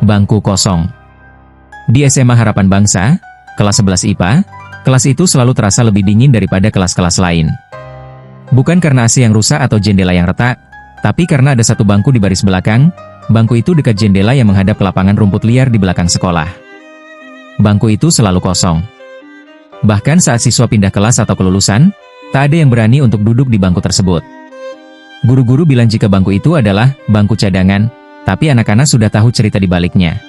Bangku kosong. Di SMA Harapan Bangsa, kelas 11 IPA, kelas itu selalu terasa lebih dingin daripada kelas-kelas lain. Bukan karena AC yang rusak atau jendela yang retak, tapi karena ada satu bangku di baris belakang. Bangku itu dekat jendela yang menghadap ke lapangan rumput liar di belakang sekolah. Bangku itu selalu kosong. Bahkan saat siswa pindah kelas atau kelulusan, tak ada yang berani untuk duduk di bangku tersebut. Guru-guru bilang jika bangku itu adalah bangku cadangan, tapi anak-anak sudah tahu cerita di baliknya.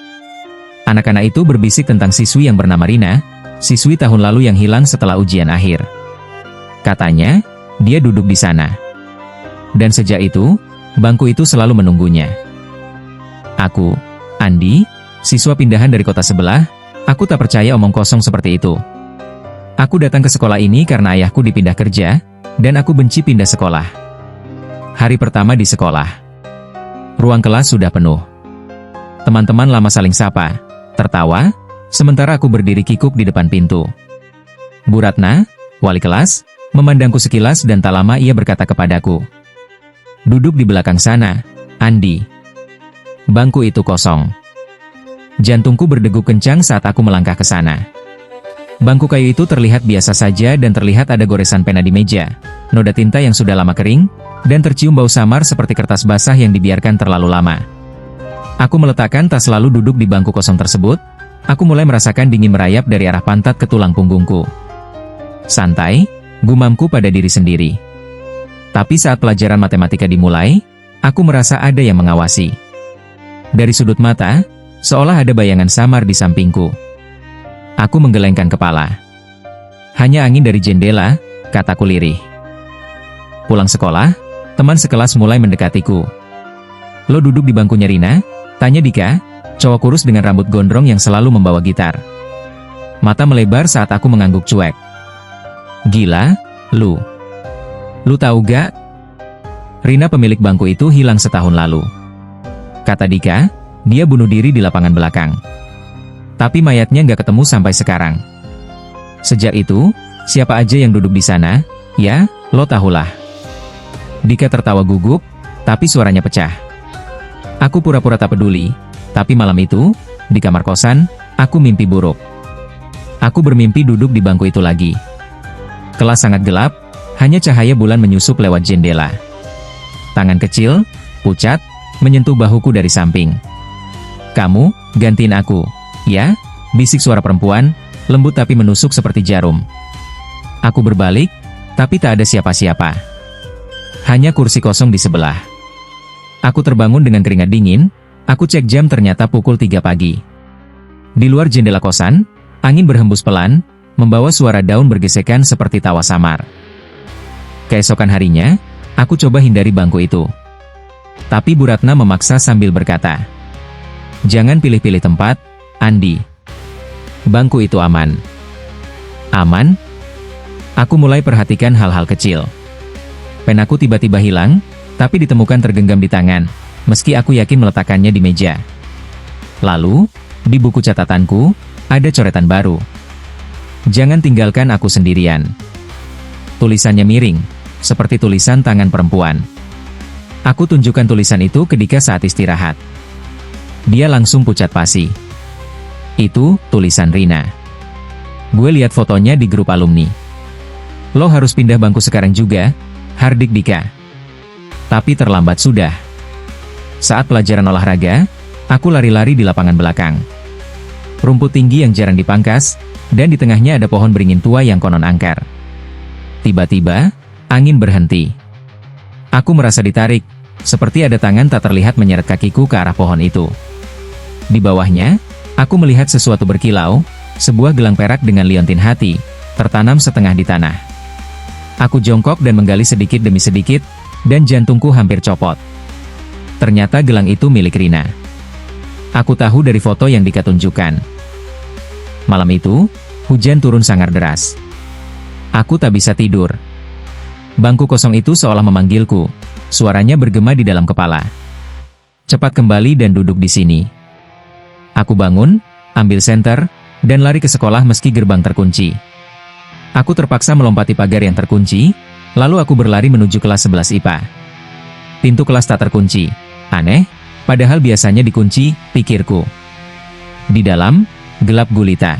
Anak-anak itu berbisik tentang siswi yang bernama Rina, siswi tahun lalu yang hilang setelah ujian akhir. Katanya, dia duduk di sana. Dan sejak itu, bangku itu selalu menunggunya. Aku, Andi, siswa pindahan dari kota sebelah, aku tak percaya omong kosong seperti itu. Aku datang ke sekolah ini karena ayahku dipindah kerja, dan aku benci pindah sekolah. Hari pertama di sekolah. Ruang kelas sudah penuh. Teman-teman lama saling sapa, tertawa, sementara aku berdiri kikuk di depan pintu. Bu Ratna, wali kelas, memandangku sekilas dan tak lama ia berkata kepadaku, "Duduk di belakang sana, Andi." Bangku itu kosong. Jantungku berdegup kencang saat aku melangkah ke sana. Bangku kayu itu terlihat biasa saja dan terlihat ada goresan pena di meja, noda tinta yang sudah lama kering, dan tercium bau samar seperti kertas basah yang dibiarkan terlalu lama. Aku meletakkan tas lalu duduk di bangku kosong tersebut. Aku mulai merasakan dingin merayap dari arah pantat ke tulang punggungku. Santai, gumamku pada diri sendiri. Tapi saat pelajaran matematika dimulai, aku merasa ada yang mengawasi. Dari sudut mata, seolah ada bayangan samar di sampingku. Aku menggelengkan kepala. Hanya angin dari jendela, kataku lirih. Pulang sekolah, teman sekelas mulai mendekatiku. "Lo duduk di bangkunya Rina?" tanya Dika, cowok kurus dengan rambut gondrong yang selalu membawa gitar. Mata melebar saat aku mengangguk cuek. "Gila, lu. Lu tahu gak? Rina pemilik bangku itu hilang setahun lalu. Kata Dika, dia bunuh diri di lapangan belakang. Tapi mayatnya nggak ketemu sampai sekarang. Sejak itu, siapa aja yang duduk di sana, ya, lo tahulah." Dika tertawa gugup, tapi suaranya pecah. Aku pura-pura tak peduli, tapi malam itu, di kamar kosan, aku mimpi buruk. Aku bermimpi duduk di bangku itu lagi. Kelas sangat gelap, hanya cahaya bulan menyusup lewat jendela. Tangan kecil, pucat, menyentuh bahuku dari samping. "Kamu, gantiin aku, ya?" bisik suara perempuan, lembut tapi menusuk seperti jarum. Aku berbalik, tapi tak ada siapa-siapa. Hanya kursi kosong di sebelah. Aku terbangun dengan keringat dingin, aku cek jam ternyata pukul 3 pagi. Di luar jendela kosan, angin berhembus pelan, membawa suara daun bergesekan seperti tawa samar. Keesokan harinya, aku coba hindari bangku itu. Tapi Bu Ratna memaksa sambil berkata, "Jangan pilih-pilih tempat, Andi. Bangku itu aman." Aman? Aku mulai perhatikan hal-hal kecil. Penaku tiba-tiba hilang, tapi ditemukan tergenggam di tangan, meski aku yakin meletakkannya di meja. Lalu, di buku catatanku, ada coretan baru. "Jangan tinggalkan aku sendirian." Tulisannya miring, seperti tulisan tangan perempuan. Aku tunjukkan tulisan itu ke Dika saat istirahat. Dia langsung pucat pasi. Itu tulisan Rina. Gue lihat fotonya di grup alumni. "Lo harus pindah bangku sekarang juga," hardik Dika. Tapi terlambat sudah. Saat pelajaran olahraga, aku lari-lari di lapangan belakang. Rumput tinggi yang jarang dipangkas, dan di tengahnya ada pohon beringin tua yang konon angker. Tiba-tiba, angin berhenti. Aku merasa ditarik, seperti ada tangan tak terlihat menyeret kakiku ke arah pohon itu. Di bawahnya, aku melihat sesuatu berkilau, sebuah gelang perak dengan liontin hati, tertanam setengah di tanah. Aku jongkok dan menggali sedikit demi sedikit, dan jantungku hampir copot. Ternyata gelang itu milik Rina. Aku tahu dari foto yang Dika tunjukkan. Malam itu, hujan turun sangat deras. Aku tak bisa tidur. Bangku kosong itu seolah memanggilku, suaranya bergema di dalam kepala. "Cepat kembali dan duduk di sini." Aku bangun, ambil senter, dan lari ke sekolah meski gerbang terkunci. Aku terpaksa melompati pagar yang terkunci, lalu aku berlari menuju kelas 11 IPA. Pintu kelas tak terkunci. Aneh, padahal biasanya dikunci, pikirku. Di dalam, gelap gulita.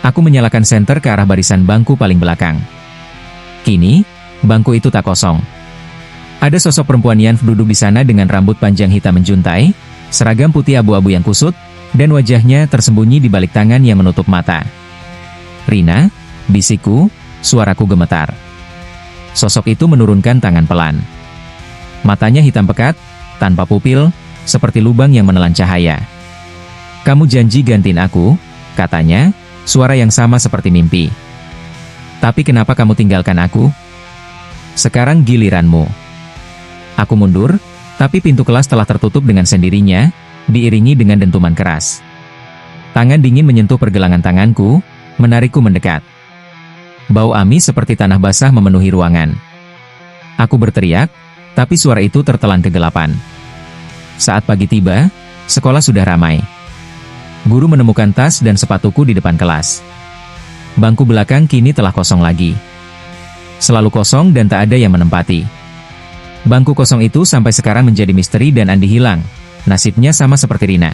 Aku menyalakan senter ke arah barisan bangku paling belakang. Kini, bangku itu tak kosong. Ada sosok perempuan Yan duduk di sana dengan rambut panjang hitam menjuntai, seragam putih abu-abu yang kusut, dan wajahnya tersembunyi di balik tangan yang menutup mata. "Rina," bisikku, suaraku gemetar. Sosok itu menurunkan tangan pelan. Matanya hitam pekat, tanpa pupil, seperti lubang yang menelan cahaya. "Kamu janji gantiin aku," katanya, suara yang sama seperti mimpi. "Tapi kenapa kamu tinggalkan aku? Sekarang giliranmu." Aku mundur, tapi pintu kelas telah tertutup dengan sendirinya, diiringi dengan dentuman keras. Tangan dingin menyentuh pergelangan tanganku, menarikku mendekat. Bau amis seperti tanah basah memenuhi ruangan. Aku berteriak, tapi suara itu tertelan kegelapan. Saat pagi tiba, sekolah sudah ramai. Guru menemukan tas dan sepatuku di depan kelas. Bangku belakang kini telah kosong lagi. Selalu kosong dan tak ada yang menempati. Bangku kosong itu sampai sekarang menjadi misteri dan Andi hilang. Nasibnya sama seperti Rina.